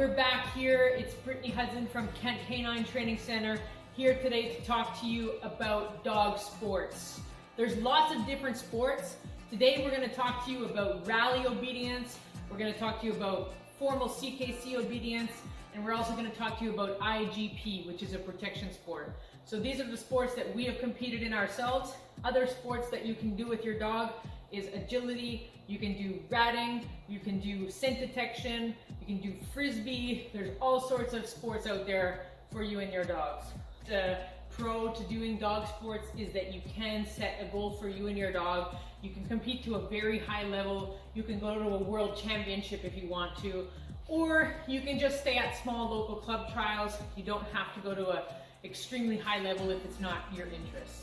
we're back here. It's Brittany Hudson from Kent Canine Training Center, here today to talk to you about dog sports. There's lots of different sports. Today we're going to talk to you about rally obedience, we're going to talk to you about formal CKC obedience, and we're also going to talk to you about IGP, which is a protection sport. So these are the sports that we have competed in ourselves. Other sports that you can do with your dog is agility, you can do ratting, you can do scent detection, you can do frisbee. There's all sorts of sports out there for you and your dogs. The pro to doing dog sports is that you can set a goal for you and your dog. You can compete to a very high level. You can go to a world championship if you want to, or you can just stay at small local club trials. You don't have to go to a extremely high level if it's not your interest.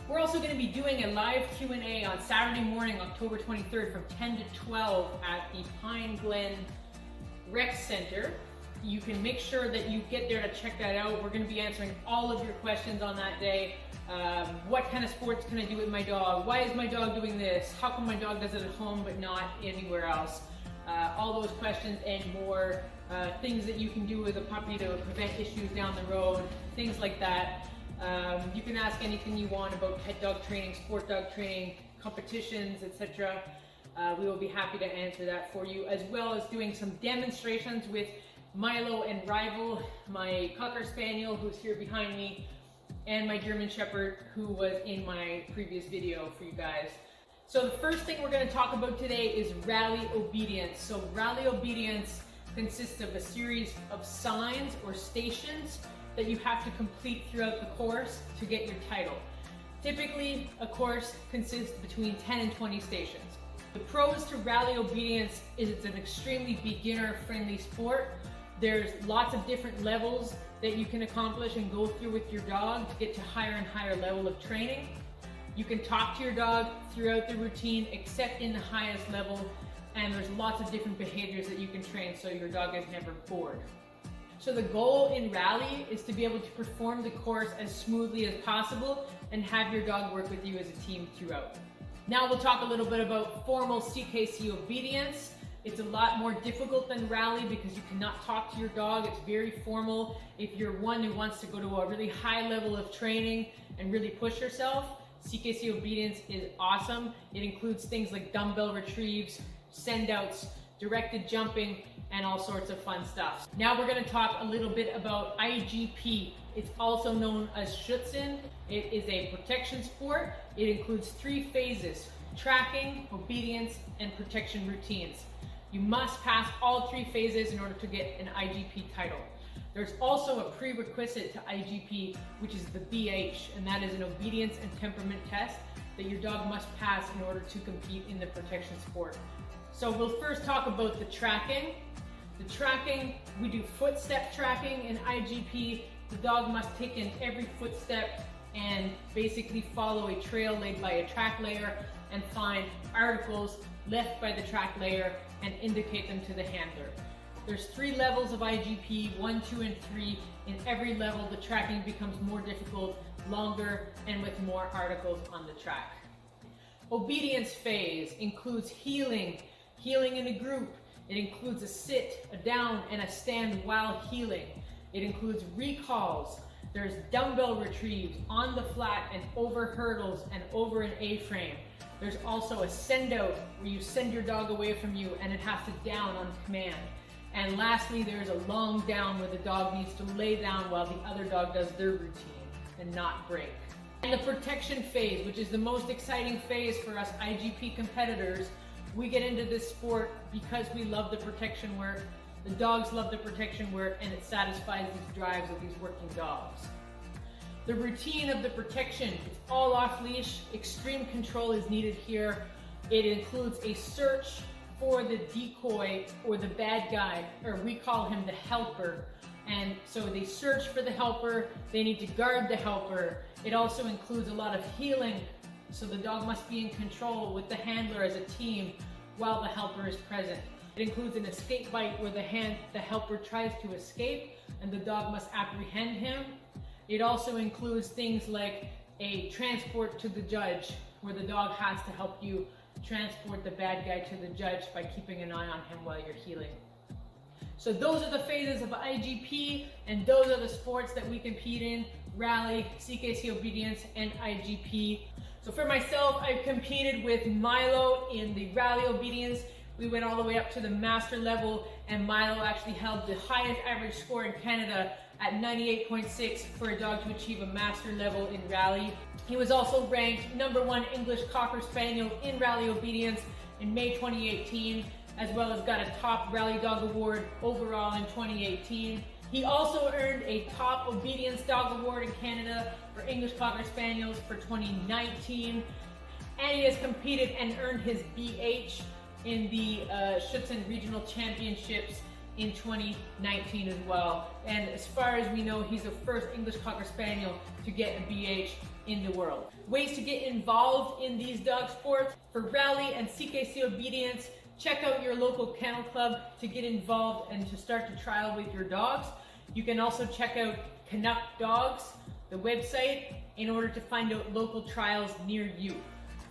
We're also going to be doing a live Q&A on Saturday morning, October 23rd from 10 to 12 at the Pine Glen Rec Center. You can make sure that you get there to check that out. We're going to be answering all of your questions on that day. What kind of sports can I do with my dog? Why is my dog doing this? How come my dog does it at home but not anywhere else? All those questions and more. Things that you can do with a puppy to prevent issues down the road, things like that. You can ask anything you want about pet dog training, sport dog training, competitions, etc. We will be happy to answer that for you, as well as doing some demonstrations with Milo and Rival, my Cocker Spaniel who's here behind me, and my German Shepherd who was in my previous video for you guys. So the first thing we're going to talk about today is rally obedience. So rally obedience consists of a series of signs or stations that you have to complete throughout the course to get your title. Typically, a course consists between 10 and 20 stations. The pros to rally obedience is it's an extremely beginner-friendly sport. There's lots of different levels that you can accomplish and go through with your dog to get to higher and higher level of training. You can talk to your dog throughout the routine, except in the highest level, and there's lots of different behaviors that you can train so your dog is never bored. So the goal in rally is to be able to perform the course as smoothly as possible and have your dog work with you as a team throughout. Now we'll talk a little bit about formal CKC obedience. It's a lot more difficult than rally because you cannot talk to your dog. It's very formal. If you're one who wants to go to a really high level of training and really push yourself, CKC obedience is awesome. It includes things like dumbbell retrieves, send outs, directed jumping, and all sorts of fun stuff. Now we're going to talk a little bit about IGP. It's also known as Schutzen. It is a protection sport. It includes 3 phases: tracking, obedience, and protection routines. You must pass all 3 phases in order to get an IGP title. There's also a prerequisite to IGP, which is the BH, and that is an obedience and temperament test that your dog must pass in order to compete in the protection sport. So we'll first talk about the tracking. The tracking, we do footstep tracking in IGP. The dog must take in every footstep and basically follow a trail laid by a track layer and find articles left by the track layer and indicate them to the handler. There's 3 levels of IGP, 1, 2, and 3. In every level, the tracking becomes more difficult, longer, and with more articles on the track. Obedience phase includes heeling in a group. It includes a sit, a down, and a stand while heeling. It includes recalls. There's dumbbell retrieves on the flat and over hurdles and over an A-frame. There's also a send out where you send your dog away from you and it has to down on command. And lastly, there's a long down where the dog needs to lay down while the other dog does their routine and not break. And the protection phase, which is the most exciting phase for us IGP competitors. We get into this sport because we love the protection work, the dogs love the protection work, and it satisfies these drives of these working dogs. The routine of the protection is all off leash. Extreme control is needed here. It includes a search for the decoy or the bad guy, or we call him the helper. And so they search for the helper, they need to guard the helper. It also includes a lot of heeling. So the dog must be in control with the handler as a team while the helper is present. It includes an escape bite where the helper tries to escape and the dog must apprehend him. It also includes things like a transport to the judge where the dog has to help you transport the bad guy to the judge by keeping an eye on him while you're heeling. So those are the phases of IGP, and those are the sports that we compete in: rally, CKC obedience, and IGP. So for myself, I've competed with Milo in the rally obedience. We went all the way up to the master level, and Milo actually held the highest average score in Canada at 98.6 for a dog to achieve a master level in rally. He was also ranked #1 English Cocker Spaniel in rally obedience in May 2018, as well as got a top rally dog award overall in 2018. He also earned a top obedience dog award in Canada for English Cocker Spaniels for 2019. And he has competed and earned his BH in the Schutzen Regional Championships in 2019 as well. And as far as we know, he's the first English Cocker Spaniel to get a BH in the world. Ways to get involved in these dog sports: for rally and CKC obedience, check out your local kennel club to get involved and to start to trial with your dogs. You can also check out Canuck Dogs, the website, in order to find out local trials near you.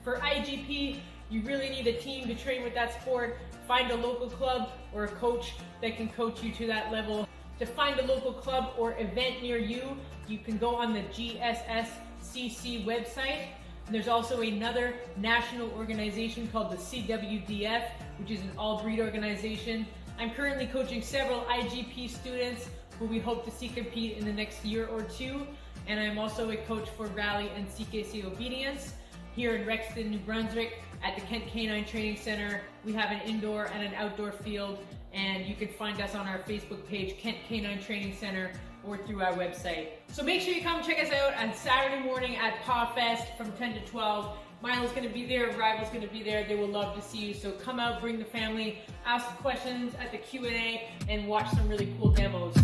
For IGP, you really need a team to train with that sport. Find a local club or a coach that can coach you to that level. To find a local club or event near you, you can go on the GSSCC website. And there's also another national organization called the CWDF, which is an all-breed organization. I'm currently coaching several IGP students who we hope to see compete in the next year or two. And I'm also a coach for rally and CKC obedience here in Rexton, New Brunswick at the Kent Canine Training Center. We have an indoor and an outdoor field, and you can find us on our Facebook page, Kent Canine Training Center, or through our website. So make sure you come check us out on Saturday morning at Paw Fest from 10 to 12. Milo's gonna be there, Rival's gonna be there. They will love to see you. So come out, bring the family, ask questions at the Q&A, and watch some really cool demos.